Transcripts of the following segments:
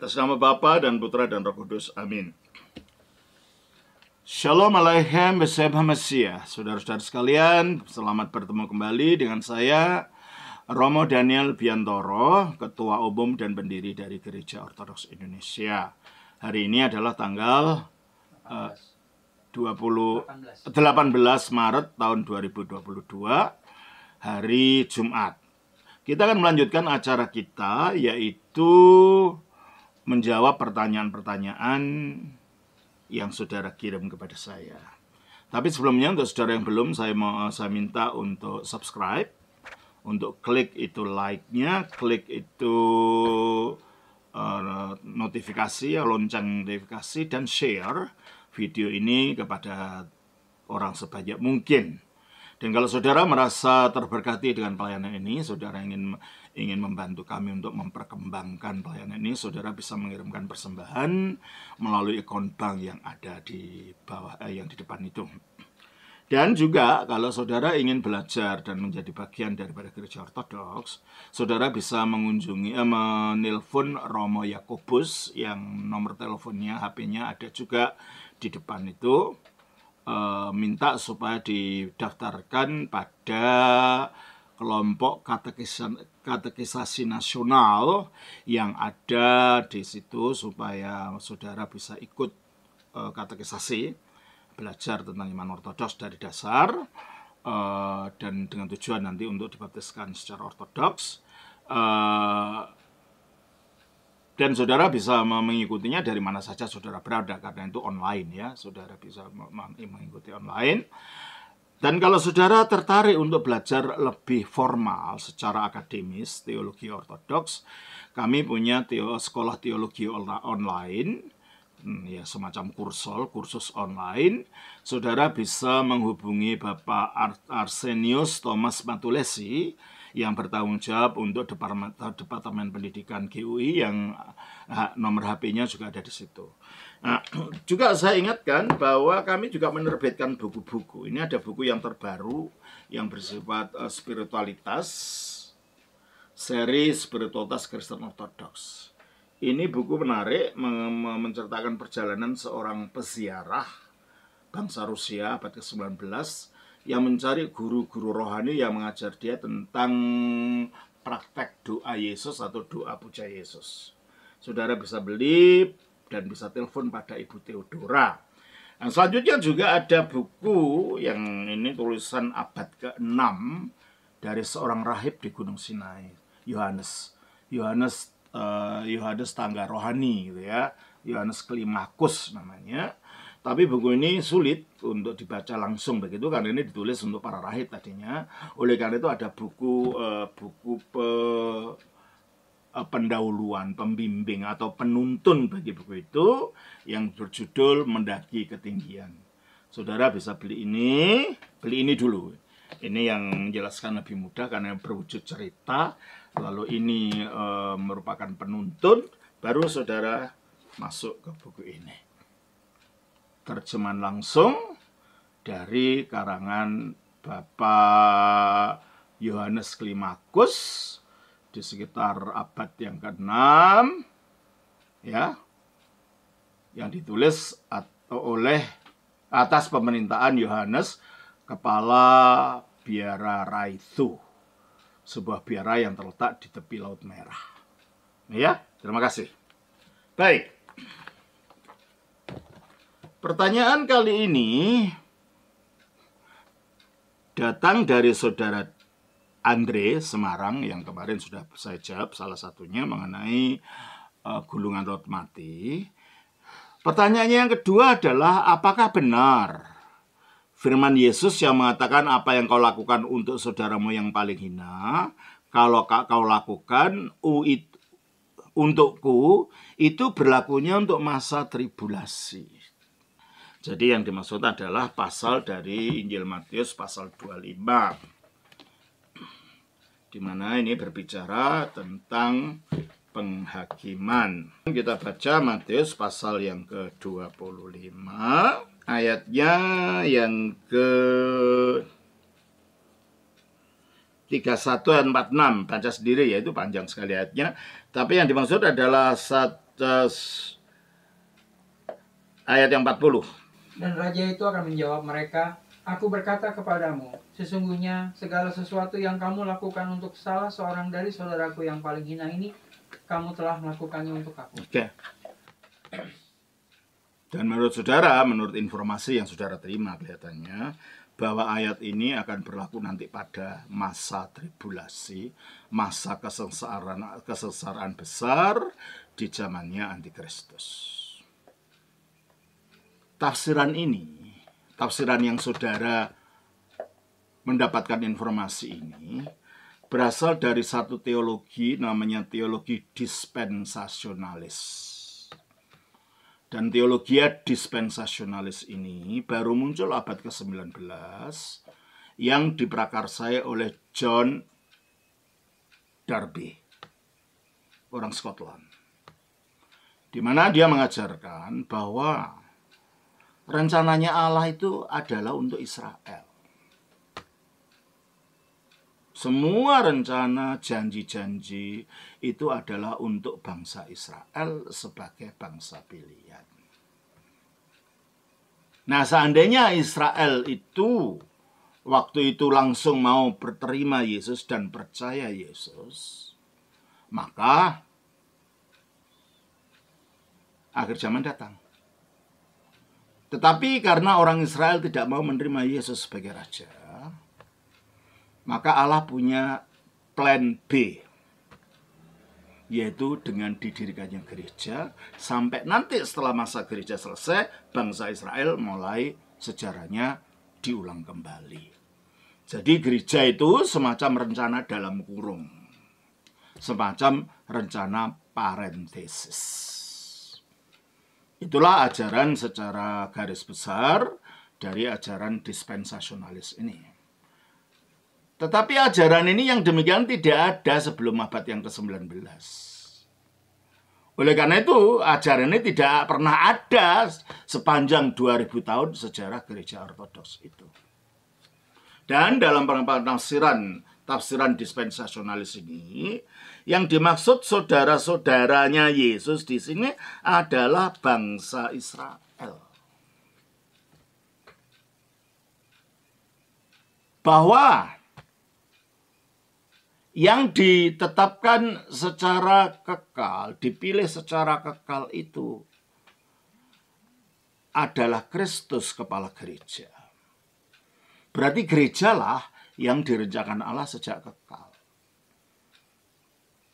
Atas nama Bapa dan Putra dan Roh Kudus. Amin. Shalom Aleichem B'Shem HaMashiach. Saudara-saudara sekalian, selamat bertemu kembali dengan saya, Romo Daniel Biantoro, Ketua Umum dan Pendiri dari Gereja Ortodoks Indonesia. Hari ini adalah tanggal 18 Maret tahun 2022, hari Jumat. Kita akan melanjutkan acara kita, yaitu menjawab pertanyaan-pertanyaan yang saudara kirim kepada saya. Tapi sebelumnya, untuk saudara yang belum, saya minta untuk subscribe, untuk klik itu like-nya, klik itu notifikasi, lonceng notifikasi, dan share video ini kepada orang sebanyak mungkin. Dan kalau saudara merasa terberkati dengan pelayanan ini, saudara ingin membantu kami untuk memperkembangkan pelayanan ini, saudara bisa mengirimkan persembahan melalui akun bank yang ada di bawah, yang di depan itu. Dan juga kalau saudara ingin belajar dan menjadi bagian daripada Gereja Ortodoks, saudara bisa menelpon Romo Yakobus yang nomor teleponnya, HP-nya ada juga di depan itu. Minta supaya didaftarkan pada kelompok katekisasi nasional yang ada di situ, supaya saudara bisa ikut katekisasi, belajar tentang iman ortodoks dari dasar, dan dengan tujuan nanti untuk dibaptiskan secara ortodoks. Dan saudara bisa mengikutinya dari mana saja saudara berada, karena itu online ya, saudara bisa mengikuti online. Dan kalau saudara tertarik untuk belajar lebih formal secara akademis teologi ortodoks, kami punya sekolah teologi online, ya semacam kursus online. Saudara bisa menghubungi Bapak Arsenius Thomas Matulesi yang bertanggung jawab untuk Departemen Pendidikan GUI, yang nomor HP-nya juga ada di situ. Nah, juga saya ingatkan bahwa kami juga menerbitkan buku-buku. Ini ada buku yang terbaru yang bersifat spiritualitas, seri Spiritualitas Kristen Ortodoks. Ini buku menarik, menceritakan perjalanan seorang peziarah bangsa Rusia abad ke-19 yang mencari guru-guru rohani yang mengajar dia tentang praktek doa Yesus atau doa puja Yesus. Saudara bisa beli dan bisa telepon pada Ibu Theodora. Nah, selanjutnya juga ada buku yang ini tulisan abad ke-6 dari seorang rahib di Gunung Sinai, Yohanes Tangga Rohani, gitu ya, Yohanes Klimacus namanya. Tapi buku ini sulit untuk dibaca langsung begitu, karena ini ditulis untuk para rahib tadinya. Oleh karena itu ada buku pendahuluan, pembimbing atau penuntun bagi buku itu yang berjudul Mendaki Ketinggian. Saudara bisa beli ini dulu. Ini yang menjelaskan lebih mudah karena berwujud cerita. Lalu ini merupakan penuntun, baru saudara masuk ke buku ini. Terjemahan langsung dari karangan Bapak Yohanes Klimacus di sekitar abad yang ke-6, ya, yang ditulis oleh atas pemerintahan Yohanes, kepala biara Raithu, sebuah biara yang terletak di tepi Laut Merah. Ya, terima kasih. Baik. Pertanyaan kali ini datang dari saudara Andre Semarang yang kemarin sudah saya jawab salah satunya mengenai gulungan rot mati. Pertanyaannya yang kedua adalah, apakah benar firman Yesus yang mengatakan apa yang kau lakukan untuk saudaramu yang paling hina, kalau kau lakukan untukku, itu berlakunya untuk masa tribulasi. Jadi yang dimaksud adalah pasal dari Injil Matius pasal 25, di mana ini berbicara tentang penghakiman. Kita baca Matius pasal yang ke-25, ayatnya yang ke-31 dan 46. Baca sendiri ya, itu panjang sekali ayatnya. Tapi yang dimaksud adalah ayat yang 40. Dan raja itu akan menjawab mereka, aku berkata kepadamu, sesungguhnya segala sesuatu yang kamu lakukan untuk salah seorang dari saudaraku yang paling hina ini, kamu telah melakukannya untuk aku. Oke. Dan menurut saudara, menurut informasi yang saudara terima kelihatannya, bahwa ayat ini akan berlaku nanti pada masa tribulasi, masa kesengsaraan besar di zamannya Antikristus. Tafsiran ini, tafsiran yang saudara mendapatkan informasi ini, berasal dari satu teologi namanya teologi dispensasionalis. Dan teologi dispensasionalis ini baru muncul abad ke-19 yang diprakarsai oleh John Darby, orang Scotland. Di mana dia mengajarkan bahwa rencananya Allah itu adalah untuk Israel. Semua rencana, janji-janji itu adalah untuk bangsa Israel sebagai bangsa pilihan. Nah, seandainya Israel itu waktu itu langsung mau berterima Yesus dan percaya Yesus, maka akhir zaman datang. Tetapi karena orang Israel tidak mau menerima Yesus sebagai raja, maka Allah punya plan B, yaitu dengan didirikannya gereja, sampai nanti setelah masa gereja selesai, bangsa Israel mulai sejarahnya diulang kembali. Jadi gereja itu semacam rencana dalam kurung, semacam rencana parentesis. Itulah ajaran secara garis besar dari ajaran dispensasionalis ini. Tetapi ajaran ini yang demikian tidak ada sebelum abad yang ke-19. Oleh karena itu, ajaran ini tidak pernah ada sepanjang 2000 tahun sejarah gereja ortodoks itu. Dan dalam tafsiran dispensasionalis ini, yang dimaksud saudara-saudaranya Yesus di sini adalah bangsa Israel. Bahwa yang ditetapkan secara kekal, dipilih secara kekal itu adalah Kristus kepala gereja. Berarti gerejalah yang direncanakan Allah sejak kekal.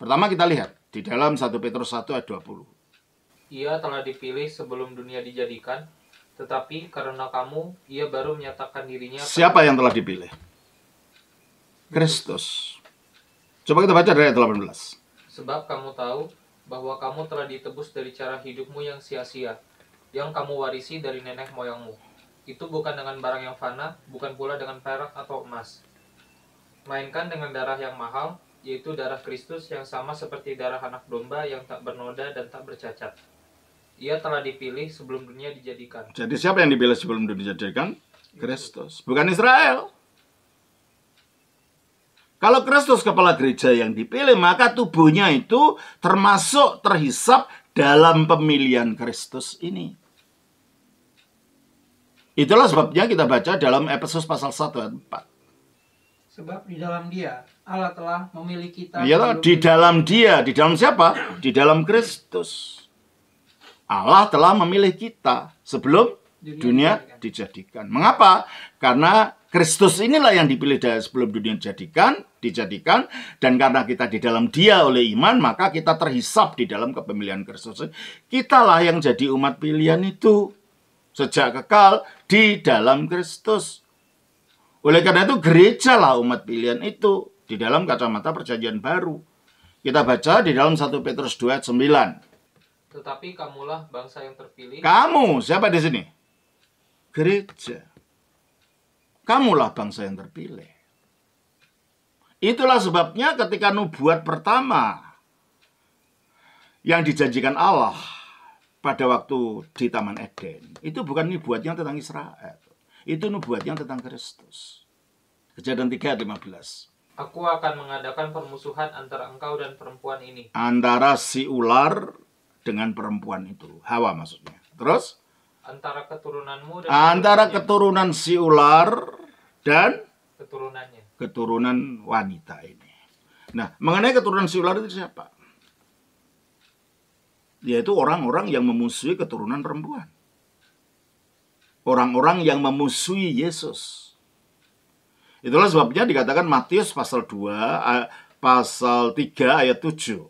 Pertama kita lihat di dalam 1 Petrus 1 ayat 20. Ia telah dipilih sebelum dunia dijadikan, tetapi karena kamu, ia baru menyatakan dirinya. Siapa yang telah dipilih? Kristus. Coba kita baca dari ayat 18. Sebab kamu tahu bahwa kamu telah ditebus dari cara hidupmu yang sia-sia, yang kamu warisi dari nenek moyangmu. Itu bukan dengan barang yang fana, bukan pula dengan perak atau emas, melainkan dengan darah yang mahal, yaitu darah Kristus yang sama seperti darah anak domba yang tak bernoda dan tak bercacat. Ia telah dipilih sebelum dunia dijadikan. Jadi siapa yang dipilih sebelum dunia dijadikan? Kristus, bukan Israel. Kalau Kristus kepala gereja yang dipilih, maka tubuhnya itu termasuk terhisap dalam pemilihan Kristus ini. Itulah sebabnya kita baca dalam Efesus pasal 1 ayat 4. Sebab di dalam Dia Allah telah memilih kita. Iyalah, di dalam Dia, di dalam siapa? Di dalam Kristus. Allah telah memilih kita sebelum dunia dijadikan. Mengapa? Karena Kristus inilah yang dipilih dari sebelum dunia dijadikan, dan karena kita di dalam Dia oleh iman, maka kita terhisap di dalam kepemilihan Kristus. Kitalah yang jadi umat pilihan itu sejak kekal di dalam Kristus. Oleh karena itu gerejalah umat pilihan itu di dalam kacamata perjanjian baru. Kita baca di dalam 1 Petrus 2 ayat 9. Tetapi kamulah bangsa yang terpilih. Kamu, siapa di sini? Gereja. Kamulah bangsa yang terpilih. Itulah sebabnya ketika nubuat pertama yang dijanjikan Allah pada waktu di Taman Eden, itu bukan nubuatnya tentang Israel. Itu nubuatnya tentang Kristus. Kejadian 3 ayat 15. Aku akan mengadakan permusuhan antara engkau dan perempuan ini. Antara si ular dengan perempuan itu. Hawa maksudnya. Terus? Antara keturunanmu dan Antara keturunan si ular dan keturunannya. keturunan wanita ini. Nah, mengenai keturunan si ular itu siapa? Yaitu orang-orang yang memusuhi keturunan perempuan. Orang-orang yang memusuhi Yesus. Itulah sebabnya dikatakan Matius pasal 2, pasal 3 ayat 7.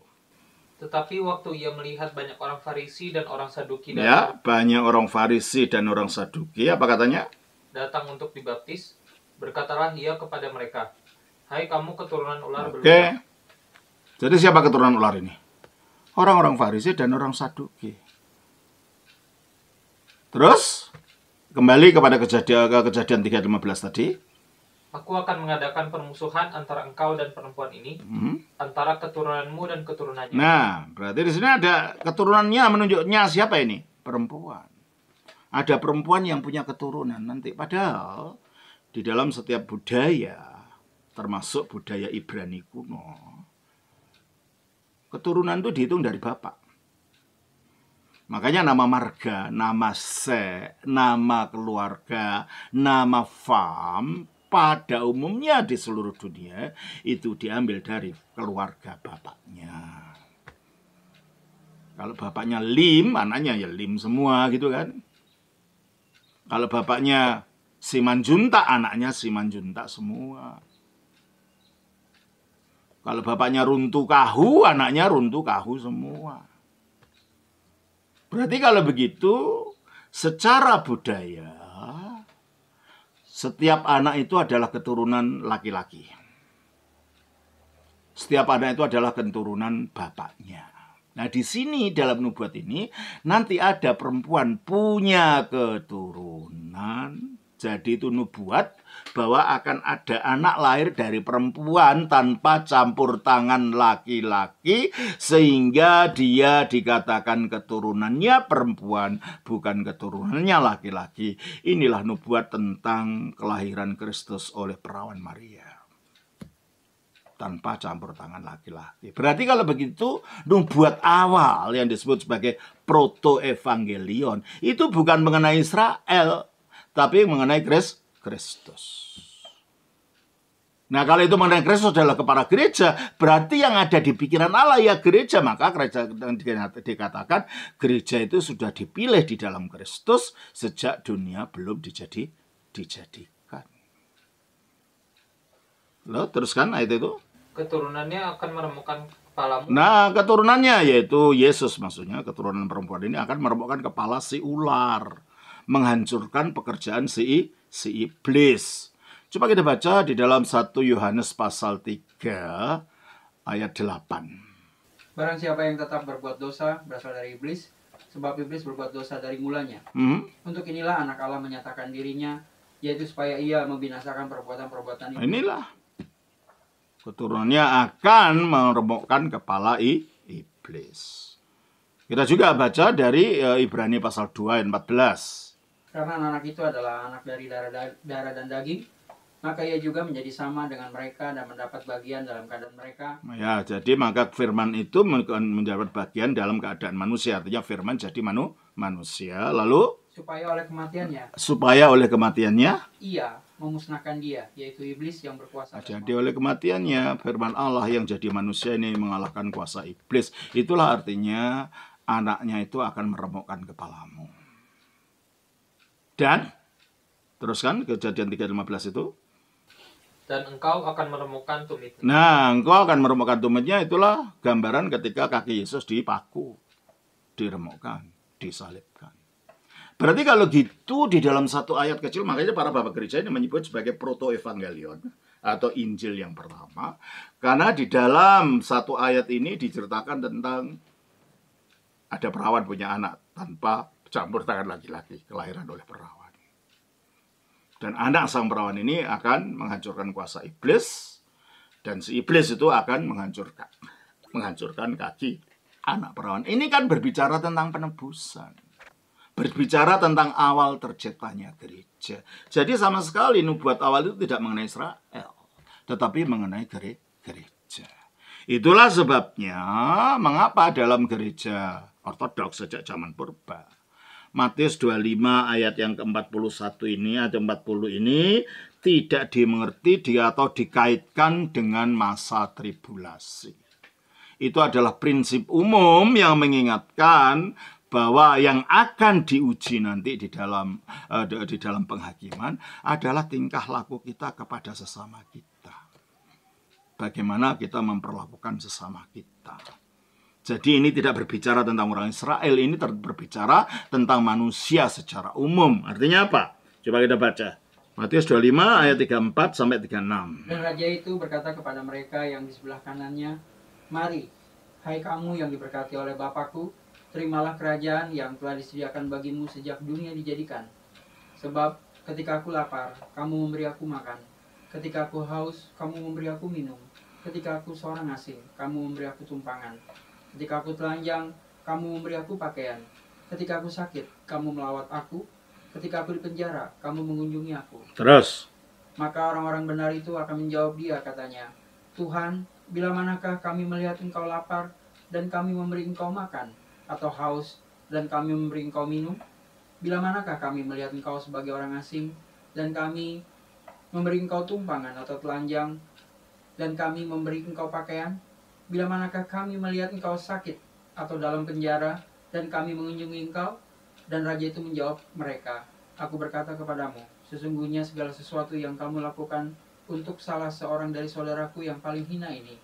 Tetapi waktu ia melihat banyak orang Farisi dan orang Saduki Ya, banyak orang Farisi dan orang Saduki, apa katanya? datang untuk dibaptis, berkatalah ia kepada mereka, "Hai kamu keturunan ular Oke. beludak." Jadi siapa keturunan ular ini? Orang-orang Farisi dan orang Saduki. Terus kembali kepada kejadian 3:15 tadi. Aku akan mengadakan permusuhan antara engkau dan perempuan ini, antara keturunanmu dan keturunannya. Nah, berarti di sini ada keturunannya, menunjuknya siapa ini? Perempuan. Ada perempuan yang punya keturunan nanti. Padahal di dalam setiap budaya, termasuk budaya Ibrani kuno, keturunan itu dihitung dari bapak. Makanya nama marga, nama nama keluarga, nama fam, pada umumnya di seluruh dunia itu diambil dari keluarga bapaknya. Kalau bapaknya Lim, anaknya ya Lim semua gitu kan. Kalau bapaknya Simanjuntak, anaknya Simanjuntak semua. Kalau bapaknya Runtu Kahu, anaknya Runtu Kahu semua. Berarti kalau begitu, secara budaya, setiap anak itu adalah keturunan laki-laki. Setiap anak itu adalah keturunan bapaknya. Nah, di sini dalam nubuat ini nanti ada perempuan punya keturunan. Jadi itu nubuat bahwa akan ada anak lahir dari perempuan tanpa campur tangan laki-laki, sehingga dia dikatakan keturunannya perempuan, bukan keturunannya laki-laki. Inilah nubuat tentang kelahiran Kristus oleh perawan Maria. Tanpa campur tangan laki-laki. Berarti kalau begitu, nubuat awal yang disebut sebagai proto-evangelion itu bukan mengenai Israel, tapi mengenai Kristus. Nah, kalau itu mengenai Kristus adalah kepada gereja, berarti yang ada di pikiran Allah ya gereja. Maka gereja dikatakan gereja itu sudah dipilih di dalam Kristus sejak dunia belum dijadikan. Loh, teruskan ayat itu. Keturunannya akan meremukkan kepalamu. Nah, keturunannya yaitu Yesus maksudnya, keturunan perempuan ini akan meremukkan kepala si ular, menghancurkan pekerjaan si iblis. Coba kita baca di dalam 1 Yohanes pasal 3 ayat 8. Barang siapa yang tetap berbuat dosa berasal dari iblis, sebab iblis berbuat dosa dari mulanya. Untuk inilah anak Allah menyatakan dirinya, yaitu supaya ia membinasakan perbuatan-perbuatan itu. Inilah keturunannya akan meremukkan kepala iblis. Kita juga baca dari Ibrani pasal 2 ayat 14. Karena anak itu adalah anak dari darah dan daging, maka ia juga menjadi sama dengan mereka dan mendapat bagian dalam keadaan mereka. Ya, jadi maka firman itu mendapat bagian dalam keadaan manusia. Artinya firman jadi manusia. Lalu supaya oleh kematiannya ia memusnahkan dia, yaitu iblis yang berkuasa. Jadi oleh kematiannya firman Allah yang jadi manusia ini mengalahkan kuasa iblis. Itulah artinya anaknya itu akan meremukkan kepalamu. Dan teruskan kejadian 3:15 itu. Dan engkau akan meremukkan tumitnya. Nah, engkau akan meremukkan tumitnya, itulah gambaran ketika kaki Yesus dipaku, diremukkan, disalibkan. Berarti kalau gitu di dalam satu ayat kecil, makanya para bapak gereja ini menyebut sebagai proto-evangelion atau Injil yang pertama. Karena di dalam satu ayat ini diceritakan tentang ada perawan punya anak tanpa campur tangan laki-laki, kelahiran oleh perawan. Dan anak sang perawan ini akan menghancurkan kuasa iblis, dan si iblis itu akan menghancurkan kaki anak perawan. Ini kan berbicara tentang penebusan. Berbicara tentang awal terciptanya gereja. Jadi sama sekali nubuat awal itu tidak mengenai Israel, tetapi mengenai gereja. Itulah sebabnya mengapa dalam gereja Ortodoks sejak zaman purba. Matius 25 ayat yang ke-41 ini atau 40 ini tidak dimengerti atau dikaitkan dengan masa tribulasi. Itu adalah prinsip umum yang mengingatkan bahwa yang akan diuji nanti di dalam penghakiman adalah tingkah laku kita kepada sesama kita. Bagaimana kita memperlakukan sesama kita. Jadi ini tidak berbicara tentang orang Israel, ini berbicara tentang manusia secara umum. Artinya apa? Coba kita baca. Matius 25 ayat 34 sampai 36. Dan raja itu berkata kepada mereka yang di sebelah kanannya, "Mari, hai kamu yang diberkati oleh Bapakku, terimalah kerajaan yang telah disediakan bagimu sejak dunia dijadikan. Sebab ketika aku lapar, kamu memberi aku makan. Ketika aku haus, kamu memberi aku minum. Ketika aku seorang asing, kamu memberi aku tumpangan. Ketika aku telanjang, kamu memberi aku pakaian. Ketika aku sakit, kamu melawat aku. Ketika aku di penjara, kamu mengunjungi aku." Terus. Maka orang-orang benar itu akan menjawab dia, katanya, "Tuhan, bila manakah kami melihat engkau lapar, dan kami memberi engkau makan, atau haus, dan kami memberi engkau minum? Bila manakah kami melihat engkau sebagai orang asing, dan kami memberi engkau tumpangan atau telanjang, dan kami memberi engkau pakaian? Bila manakah kami melihat engkau sakit atau dalam penjara, dan kami mengunjungi engkau?" Dan raja itu menjawab mereka, "Aku berkata kepadamu, sesungguhnya segala sesuatu yang kamu lakukan untuk salah seorang dari saudaraku yang paling hina ini,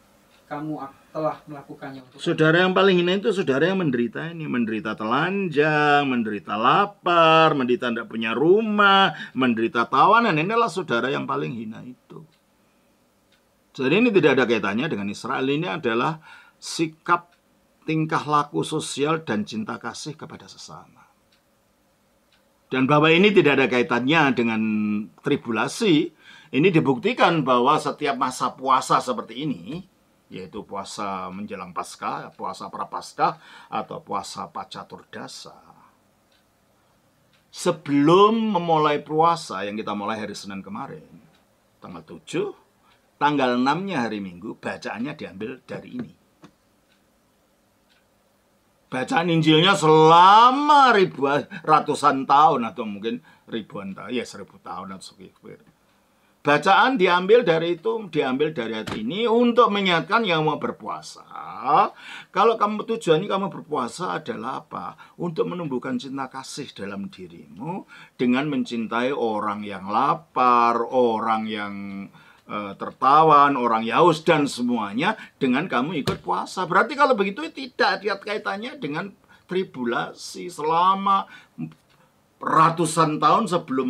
kamu telah melakukannya untuk." Saudara yang paling hina itu saudara yang menderita ini. Menderita telanjang, menderita lapar, menderita tidak punya rumah, menderita tawanan. Inilah saudara yang paling hina itu. Jadi ini tidak ada kaitannya dengan Israel. Ini adalah sikap, tingkah laku sosial dan cinta kasih kepada sesama. Dan bahwa ini tidak ada kaitannya dengan tribulasi, ini dibuktikan bahwa setiap masa puasa seperti ini, yaitu puasa menjelang Paskah, puasa Prapaskah, atau puasa Pacaturdasa. Sebelum memulai puasa yang kita mulai hari Senin kemarin, tanggal 7, tanggal 6-nya hari Minggu, bacaannya diambil dari ini. Bacaan Injilnya selama ratusan tahun atau mungkin ribuan tahun, ya 1000 tahun atau sekitar. Bacaan diambil dari itu, diambil dari ayat ini untuk mengingatkan yang mau berpuasa. Kalau tujuannya kamu berpuasa adalah apa? Untuk menumbuhkan cinta kasih dalam dirimu dengan mencintai orang yang lapar, orang yang tertawan, orang haus, dan semuanya dengan kamu ikut puasa. Berarti kalau begitu tidak ada kaitannya dengan tribulasi selama ratusan tahun sebelum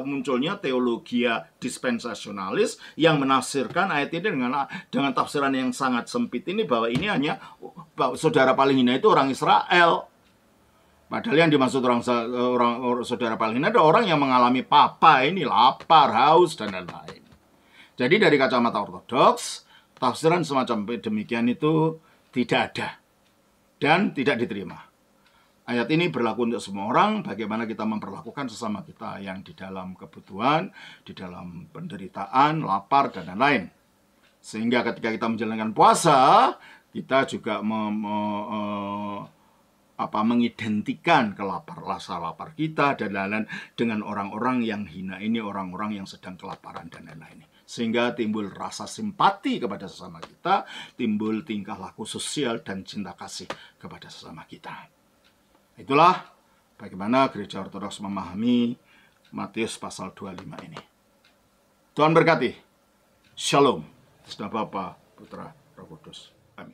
munculnya teologi dispensasionalis yang menafsirkan ayat ini dengan tafsiran yang sangat sempit ini, bahwa ini hanya saudara paling hina itu orang Israel. Padahal yang dimaksud orang saudara paling hina adalah orang yang mengalami ini lapar, haus, dan lain-lain. Jadi dari kacamata ortodoks, tafsiran semacam demikian itu tidak ada dan tidak diterima. Ayat ini berlaku untuk semua orang, bagaimana kita memperlakukan sesama kita yang di dalam kebutuhan, di dalam penderitaan, lapar, dan lain-lain. Sehingga ketika kita menjalankan puasa, kita juga mengidentikan rasa lapar kita dan lain-lain dengan orang-orang yang hina ini, orang-orang yang sedang kelaparan dan lain-lain. Sehingga timbul rasa simpati kepada sesama kita, timbul tingkah laku sosial dan cinta kasih kepada sesama kita. Itulah bagaimana gereja ortodoks memahami Matius pasal 25 ini. Tuhan berkati. Shalom. Sudah Bapa, Putra, Roh Kudus. Amin.